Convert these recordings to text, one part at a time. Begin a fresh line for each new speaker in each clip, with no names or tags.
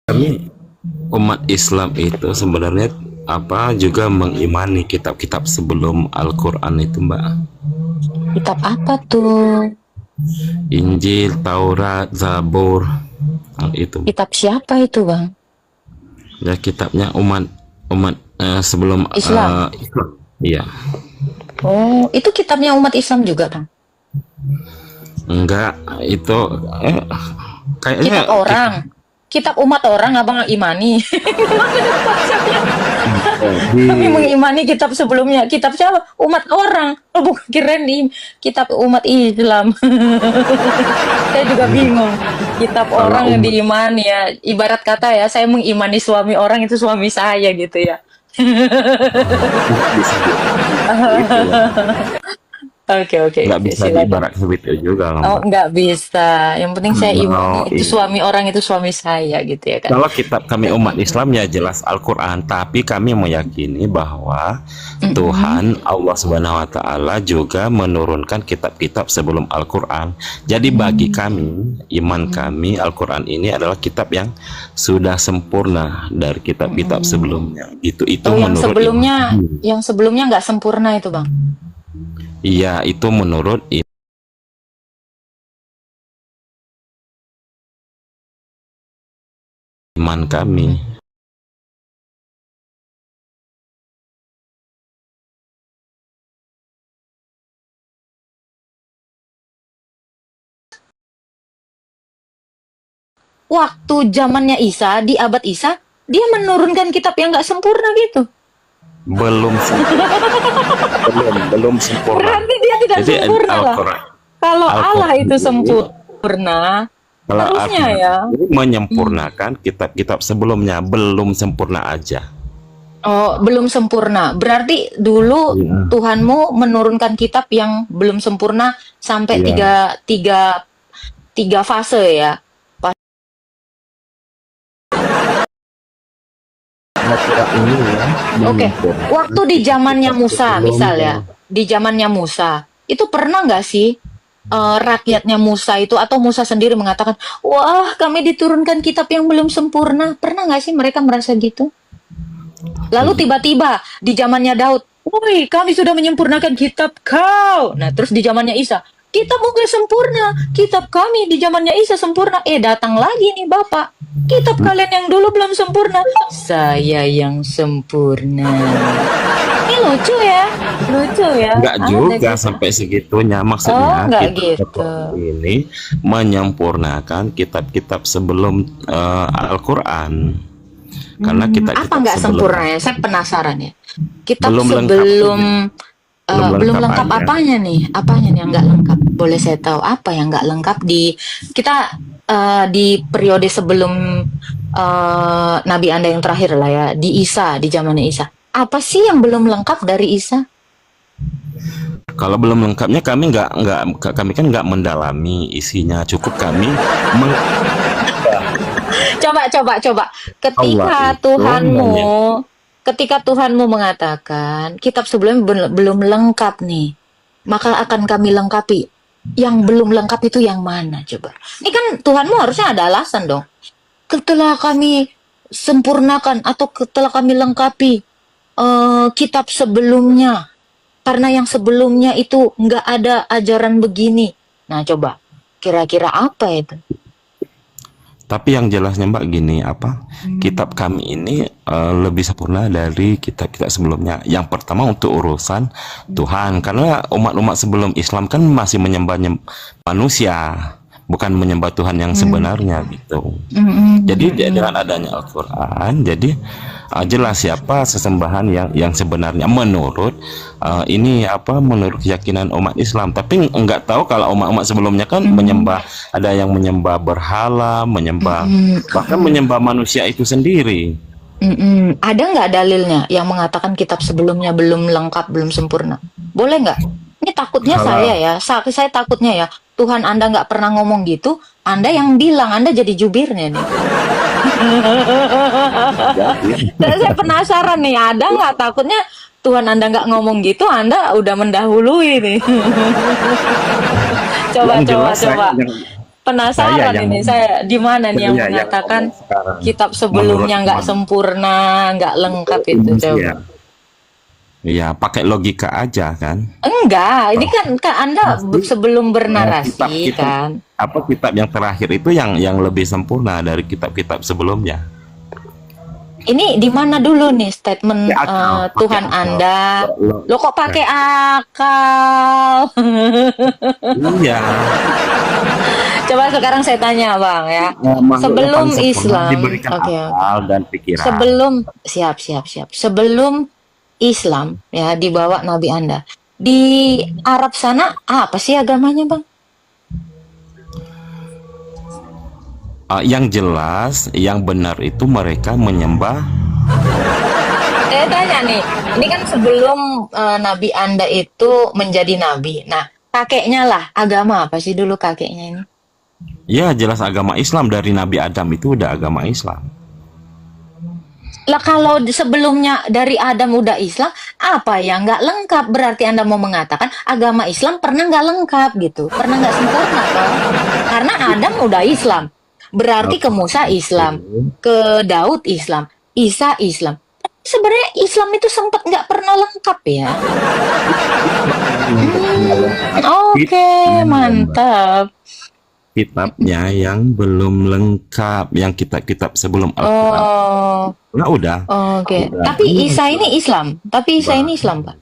Kami umat Islam itu sebenarnya apa juga mengimani kitab-kitab sebelum Al-Quran itu, Mbak.
Kitab apa tuh?
Injil, Taurat, Zabur, itu.
Kitab siapa itu, Bang?
Ya kitabnya umat umat sebelum
Islam.
Islam. Iya.
Oh, itu kitabnya umat Islam juga, Bang?
Enggak, itu kayaknya
Kitab orang. Kitab umat orang, abang imani. Kami
di
mengimani kitab sebelumnya. Kitab siapa? Umat orang. Oh, bukan keren nih. Kitab umat Islam. Saya juga bingung. Kitab
kalau
orang yang
umat
diimani ya. Ibarat kata ya, saya mengimani suami orang itu suami saya gitu ya.
bisa gitu lah.
Oke, oke,
Nggak
oke,
bisa
silakan.
diibarat seperti itu juga,
Oh,
Mbak.
nggak bisa. Yang penting saya
Kalau
imani itu suami orang itu suami saya gitu ya kan.
Kalau kitab kami umat Islam ya jelas Al-Quran, tapi kami meyakini bahwa
Mm-mm.
Tuhan Allah Subhanahu wa taala juga menurunkan kitab-kitab sebelum Al-Quran. Jadi bagi kami, iman kami Al-Quran ini adalah kitab yang sudah sempurna dari kitab-kitab sebelumnya. Itu
Oh,
menurut iman.
yang sebelumnya nggak sempurna itu, Bang.
Iya, itu menurut iman kami.
Waktu zamannya Isa, di abad Isa, dia menurunkan kitab yang nggak sempurna gitu.
Belum sempurna, belum sempurna.
Berarti dia tidak
Jadi
sempurna lah.
Al-Quran
Kalau Allah
Al-Quran
itu
ini
sempurna,
Kalau
harusnya
Al-Quran
ya.
ini menyempurnakan kitab-kitab sebelumnya, belum sempurna aja.
Oh, belum sempurna. Berarti dulu
Iya.
Tuhanmu menurunkan kitab yang belum sempurna sampai
Iya.
tiga fase ya.
Al-Quran ini ya
Oke,
menyempurnakan
waktu di zamannya
kitab-kitab
Musa, misal
sebelumnya.
ya, di zamannya Musa, itu pernah nggak sih rakyatnya Musa itu atau Musa sendiri mengatakan, wah kami diturunkan kitab yang belum sempurna? Pernah nggak sih mereka merasa gitu? Lalu tiba-tiba di zamannya Daud, woi kami sudah menyempurnakan kitab kau. Nah terus di zamannya Isa, kitab bukan sempurna, kitab kami di zamannya Isa sempurna. Datang lagi nih Bapak, kitab kalian yang dulu belum sempurna, saya yang sempurna. Ini lucu ya, lucu ya.
Enggak
Ada
juga
gitu.
sampai segitunya.
Oh,
Maksudnya
nggak
kitab
gitu.
Al-Quran ini menyempurnakan kitab-kitab sebelum Al-Quran. Karena
Apa
kitab-kitab
nggak
sebelum
sempurna ya? Saya penasaran ya. Kitab
belum lengkap
sebelum
aja. Belum
belum
lengkap
lengkap
aja.
apanya nih? Apanya nih yang nggak lengkap? Boleh saya tahu apa yang nggak lengkap di kita di periode sebelum Nabi Anda yang terakhir lah ya, di Isa, di zamannya Isa. Apa sih yang belum lengkap dari Isa?
Kalau belum lengkapnya kami kami kan nggak mendalami isinya. Cukup kami meng-
Coba.
Allah
Ketika
itu
ketika Tuhanmu mengatakan kitab sebelumnya belum lengkap nih, maka akan kami lengkapi. Yang belum lengkap itu yang mana coba? Ini kan Tuhanmu harusnya ada alasan dong. Setelah kami sempurnakan atau setelah kami lengkapi kitab sebelumnya, karena yang sebelumnya itu nggak ada ajaran begini. Nah coba, kira-kira apa itu?
Tapi yang jelasnya Mbak gini, apa kitab kami ini lebih sempurna dari kitab-kitab sebelumnya. Yang pertama untuk urusan Tuhan, karena umat-umat sebelum Islam kan masih menyembah manusia, bukan menyembah Tuhan yang sebenarnya gitu. Jadi dengan adanya Al-Quran, jadi jelas siapa sesembahan yang sebenarnya menurut ini apa menurut keyakinan umat Islam. Tapi enggak tahu kalau umat-umat sebelumnya kan menyembah, ada yang menyembah berhala, menyembah bahkan menyembah manusia itu sendiri.
Ada nggak dalilnya yang mengatakan kitab sebelumnya belum lengkap, belum sempurna? Boleh nggak? Ini takutnya
Kalau
saya ya, saya takutnya ya, Tuhan Anda nggak pernah ngomong gitu, Anda yang bilang, Anda jadi jubirnya nih. Saya penasaran nih, ada nggak takutnya Tuhan Anda nggak ngomong gitu, Anda udah mendahului nih.
yang
Coba.
jelas saya yang
Penasaran
yang
ini saya di mana nih yang
saya yang
mengatakan
ngomong sekarang.
kitab
Menurut
sebelumnya nggak
Muhammad
sempurna, nggak lengkap itu
ya,
coba.
ya pakai logika aja kan.
Enggak, ini kan Anda
Pasti
sebelum
kitab
bernarasi
kitab
kan.
apa kitab yang terakhir itu yang lebih sempurna dari kitab-kitab sebelumnya.
Ini di mana dulu nih statement
Pakai akal, pakai
Tuhan
akal.
Anda? Lo kok
Logika.
pakai akal?
Iya.
Coba sekarang saya tanya Bang ya.
Makhluk yang
Sebelum
paling sempurna
Islam,
diberikan
oke.
akal dan pikiran.
Sebelum siap. Sebelum Islam ya dibawa Nabi Anda. Di Arab sana apa sih agamanya Bang?
Yang jelas, yang benar itu mereka menyembah.
Saya tanya nih, ini kan sebelum Nabi Anda itu menjadi Nabi. Nah, kakeknya lah, agama apa sih dulu kakeknya ini?
Ya jelas agama Islam, dari Nabi Adam itu udah agama Islam.
Lah kalau sebelumnya dari Adam udah Islam, apa ya nggak lengkap? Berarti Anda mau mengatakan agama Islam pernah nggak lengkap gitu, pernah nggak sempurna toh? Karena Adam udah Islam, berarti ke Musa Islam, ke Daud Islam, Isa Islam. Sebenarnya Islam itu sempat nggak pernah lengkap ya. Oke, mantap.
Kitabnya yang belum lengkap, yang kitab-kitab sebelum Al-Quran.
Oh,
Nah udah.
oke.
Udah.
Tapi Isa ini Islam. Tapi Isa ini Islam, Pak.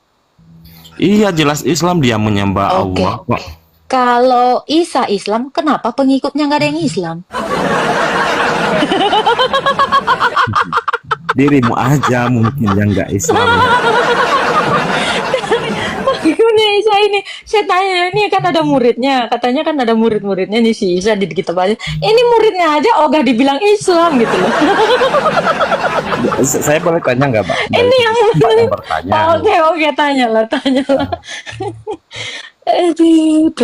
Iya jelas Islam, dia menyembah
Oke.
Allah kok.
Kalau Isa Islam, kenapa pengikutnya nggak ada yang Islam?
Dirimu aja mungkin yang nggak Islam.
Gimana Isa ini? Saya tanya, ini kan ada muridnya. Katanya kan ada murid-muridnya nih si Isa di kitab aja. Ini muridnya aja ogah dibilang Islam gitu loh.
Saya boleh tanya nggak, Mbak?
Ini yang
Mbak yang bertanya.
Oke, tanyalah. Aduh.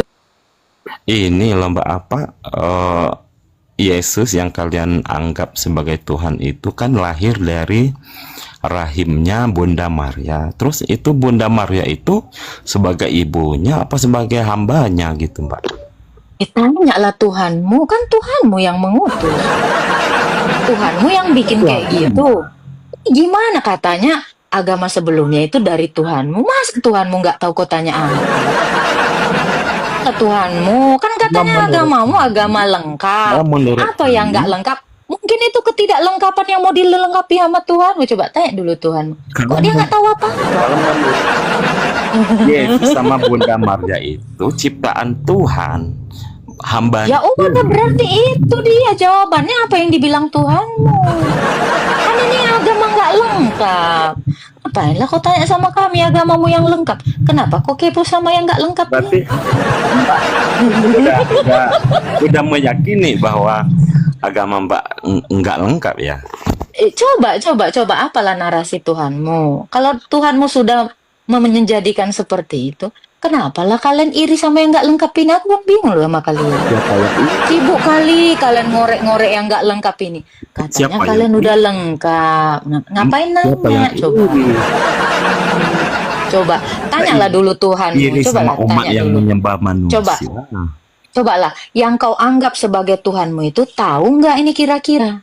Ini lomba apa? Yesus yang kalian anggap sebagai Tuhan itu kan lahir dari rahimnya Bunda Maria. Terus itu Bunda Maria itu sebagai ibunya apa sebagai hambanya gitu, Mbak?
Tanyalah Tuhanmu, kan Tuhanmu yang mengutus. Tuhanmu yang bikin kayak gitu. Gimana katanya agama sebelumnya itu dari Tuhanmu? Mas Tuhanmu nggak tahu kau tanya apa? Ke Tuhanmu kan katanya agamamu agama lengkap. Apa yang nggak lengkap? Mungkin itu ketidaklengkapan yang mau dilengkapi sama Tuhan. Coba tanya dulu Tuhan. Kok dia nggak tahu apa?
Yesus sama Bunda Maria itu ciptaan Tuhan, hamba.
Ya udah berarti itu dia jawabannya apa yang dibilang Tuhanmu. Kan ini agama nggak lengkap. Ngapain lah kau tanya sama kami agamamu yang lengkap? Kenapa kau kepo sama yang nggak lengkap?
Berarti udah meyakini bahwa agama Mbak nggak lengkap ya?
Coba apalah narasi Tuhanmu. Kalau Tuhanmu sudah menjadikan seperti itu, kenapa lah kalian iri sama yang nggak lengkap ini? Aku kan bingung loh sama kalian. Sibuk kali kalian ngorek-ngorek yang nggak lengkap ini. Katanya
Siapa
kalian
yang
udah lengkap. Ngapain nanya? Coba tanyalah dulu Tuhanmu.
Iri sama
Cobalah
umat
tanya
yang
dulu.
menyembah manusia.
Cobalah, yang kau anggap sebagai Tuhanmu itu tahu nggak ini kira-kira?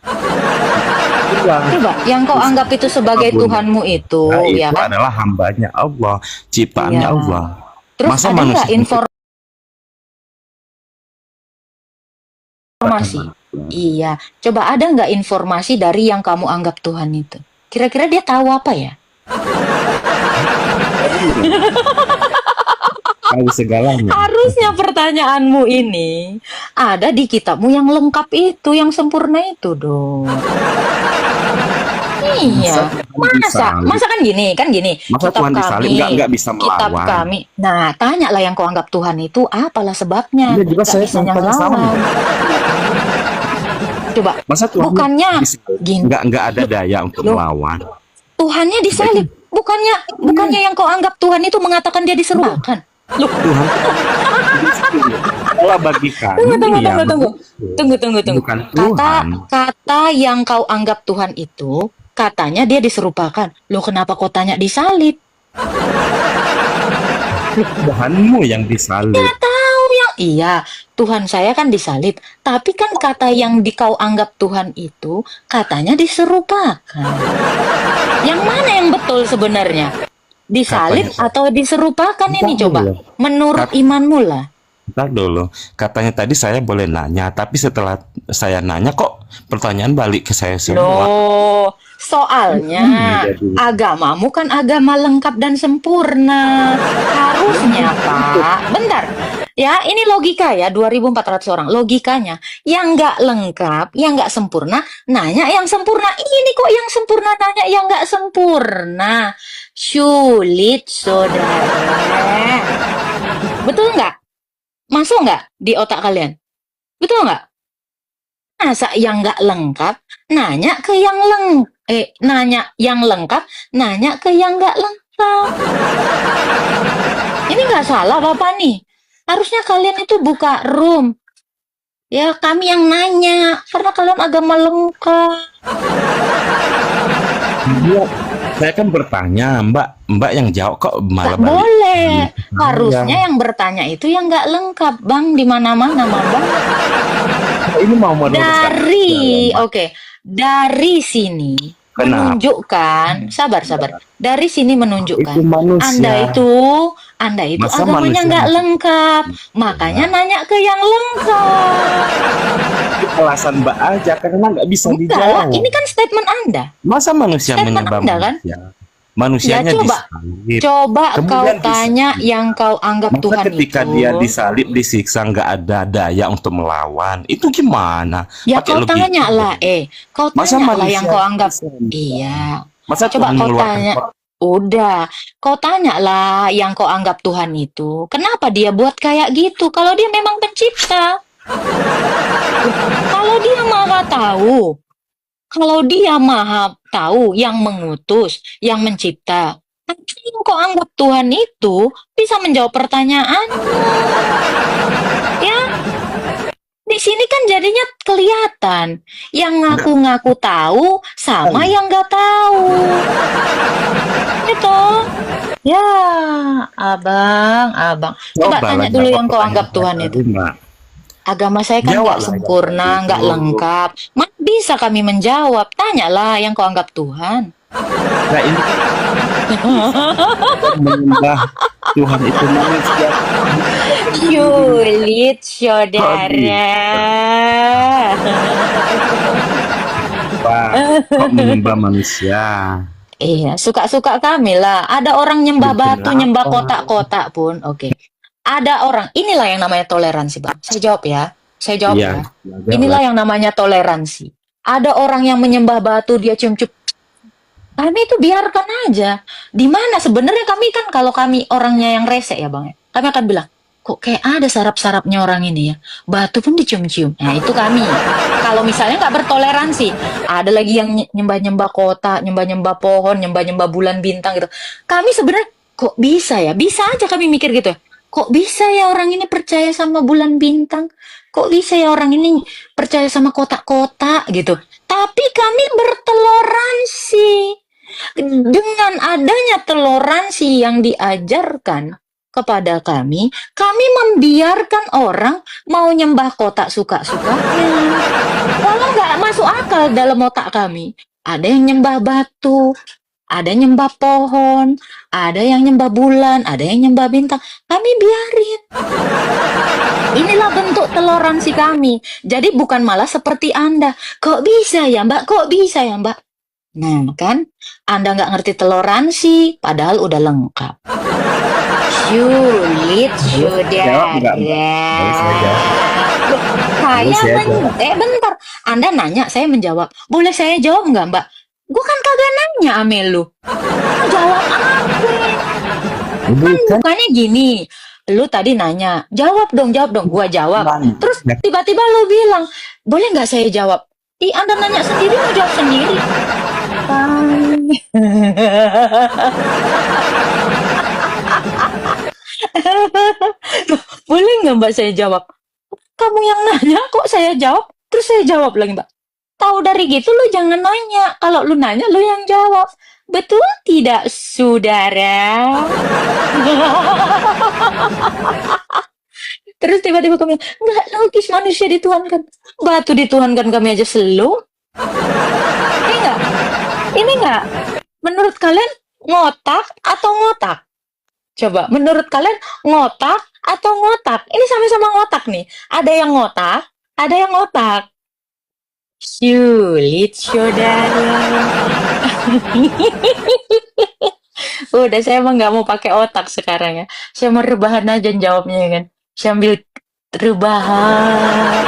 Coba, yang kau anggap itu sebagai Tuhanmu itu,
Nah,
ya
itu
kan?
adalah hambanya Allah, ciptaannya
Iya.
Allah.
Terus
Masa
ada nggak
manusia
informasi? Iya, coba ada nggak informasi dari yang kamu anggap Tuhan itu? Kira-kira dia tahu apa ya?
tahu segalanya?
Harusnya pertanyaanmu ini ada di kitabmu yang lengkap itu, yang sempurna itu dong. Iya, masa kan gini,
Masa
kitab
Tuhan disalib
kami,
nggak bisa
kitab
melawan?
kami. Nah, tanyalah yang kau anggap Tuhan itu apalah sebabnya?
Iya, juga
Nggak
saya
bisa
tanya
ngelawan.
sama.
Coba,
Masa Tuhan
bukannya gini,
nggak ada daya untuk
Loh.
melawan?
Tuhannya disalib. Bukannya yang kau anggap Tuhan itu mengatakan dia diseruakan. Loh,
Tuhan Allah bagi kami
tunggu.
bukan Tuhan.
Kata yang kau anggap Tuhan itu, katanya dia diserupakan. Loh, kenapa kau tanya disalib?
Tuhanmu yang disalib.
Tahu iya, Tuhan saya kan disalib. Tapi kan kata yang kau anggap Tuhan itu katanya diserupakan. Yang mana yang betul sebenarnya? Disalib
Katanya.
atau diserupakan ini
Bentar
coba?
dulu.
Menurut imanmu lah.
Bentar dulu. Katanya tadi saya boleh nanya, tapi setelah saya nanya kok pertanyaan balik ke saya semua.
Loh, soalnya
Jadi
agamamu kan agama lengkap dan sempurna. Harusnya, Pak. Bentar. Ya, ini logika ya, 2.400 orang. Logikanya, yang nggak lengkap, yang nggak sempurna, nanya yang sempurna. Ini kok yang sempurna nanya yang nggak sempurna. Sulit, saudara. Betul nggak? Masuk nggak di otak kalian? Betul nggak? Masa yang nggak lengkap nanya ke yang nanya yang lengkap nanya ke yang nggak lengkap. Ini nggak salah Bapak nih. Harusnya kalian itu buka room. Ya kami yang nanya karena kalian agama lengkap.
Iya, saya kan bertanya, Mbak yang jawab kok malah
Nggak
balik.
boleh.
Iya.
Harusnya yang bertanya itu yang nggak lengkap, Bang. Di mana-mana, Bang.
Ini mau meluruskan.
Dari sini
Kenapa?
menunjukkan, sabar. Dari sini menunjukkan
Itu manusia.
Anda itu
Masa
agamanya
manusia
nggak
masih-
lengkap, makanya nanya ke yang lengkap.
Itu alasan Mbak aja karena nggak bisa
Enggak lah,
dijawab.
ini kan statement Anda.
Masa manusia
Statement
menyembah
Anda, kan?
manusia? Manusianya
Ya, coba.
disalib.
Coba kau
Kemudian
tanya yang kau anggap
Maka
Tuhan
ketika
itu.
dia disalib, disiksa, nggak ada daya untuk melawan, itu gimana?
Ya
Pakai
kau
logika.
tanya lah, kau
Masa
tanya lah
manusia
yang kau anggap.
disalib?
Iya.
Masa
Coba
Tuhan
kau
mengeluarkan
tanya. Udah, kau tanya lah yang kau anggap Tuhan itu. Kenapa dia buat kayak gitu? Kalau dia memang pencipta. Kalau dia maha tahu. Kalau dia maha tahu yang mengutus, yang mencipta. Harusnya yang kau anggap Tuhan itu bisa menjawab pertanyaanmu. Ya, di sini kan jadinya kelihatan yang ngaku-ngaku tahu sama yang nggak tahu. Gitu. Ya, abang. Coba tanya
lah
dulu
jawab
yang kau anggap Tuhan
pertanyaan
itu.
tadi, Mbak.
Agama saya kan
Jawab
nggak
lah
sempurna,
yang
nggak
itu.
lengkap. Mana bisa kami menjawab? Tanyalah yang kau anggap Tuhan.
Nah, ini menyembah Tuhan itu manusia.
Sulit, saudara.
Pak, kok menyembah manusia?
Iya, suka-suka kami lah. Ada orang nyembah batu,
Kenapa?
nyembah kotak-kotak pun. Oke. Ada orang, inilah yang namanya toleransi, Bang. Saya jawab ya.
Iya.
Inilah yang namanya toleransi. Ada orang yang menyembah batu, dia cium-cium. Kami itu biarkan aja. Di mana sebenarnya kami kan kalau kami orangnya yang rese ya, Bang. Kami akan bilang, kok kayak ada sarap-sarapnya orang ini ya. Batu pun dicium-cium. Nah, itu kami. Kalau misalnya nggak bertoleransi, ada lagi yang nyembah-nyembah kota, nyembah-nyembah pohon, nyembah-nyembah bulan bintang gitu. Kami sebenarnya kok bisa ya? Bisa aja kami mikir gitu ya. Kok bisa ya orang ini percaya sama bulan bintang? Kok bisa ya orang ini percaya sama kotak-kotak gitu? Tapi kami bertoleransi. Dengan adanya toleransi yang diajarkan kepada kami membiarkan orang mau nyembah kotak suka-sukanya. Walau nggak masuk akal dalam otak kami. Ada yang nyembah batu, ada yang nyembah pohon, ada yang nyembah bulan, ada yang nyembah bintang. Kami biarin. Inilah bentuk toleransi kami. Jadi bukan malah seperti Anda. Kok bisa ya Mbak? Kok bisa ya Mbak? Nah kan, Anda nggak ngerti toleransi, padahal udah lengkap. Sulit,
Jawab nggak, Mbak? Boleh saya jawab?
Bentar. Anda nanya, saya menjawab. Boleh saya jawab nggak, Mbak? Gue kan kagak nanya ame lu. Jawab apa? Bukannya gini. Lu tadi nanya, jawab dong. Gua jawab. Terus tiba-tiba lu bilang, boleh nggak saya jawab? Anda nanya sendiri, mau jawab sendiri. Boleh nggak Mbak saya jawab? Kamu yang nanya kok saya jawab? Terus saya jawab lagi Mbak. Tahu dari gitu lu jangan nanya. Kalau lu nanya lu yang jawab. Betul tidak saudara? Terus tiba-tiba kami, nggak logis manusia dituhankan. Batu dituhankan kami aja slow. Ini nggak? Ini nggak? Menurut kalian ngotak atau ngotak? Coba, menurut kalian ngotak atau ngotak? Ini sama-sama ngotak nih. Ada yang ngotak, ada yang ngotak. Sulit, saudara. Udah, saya emang nggak mau pakai otak sekarang ya. Saya mau rebahan aja jawabnya kan. Sambil rebahan.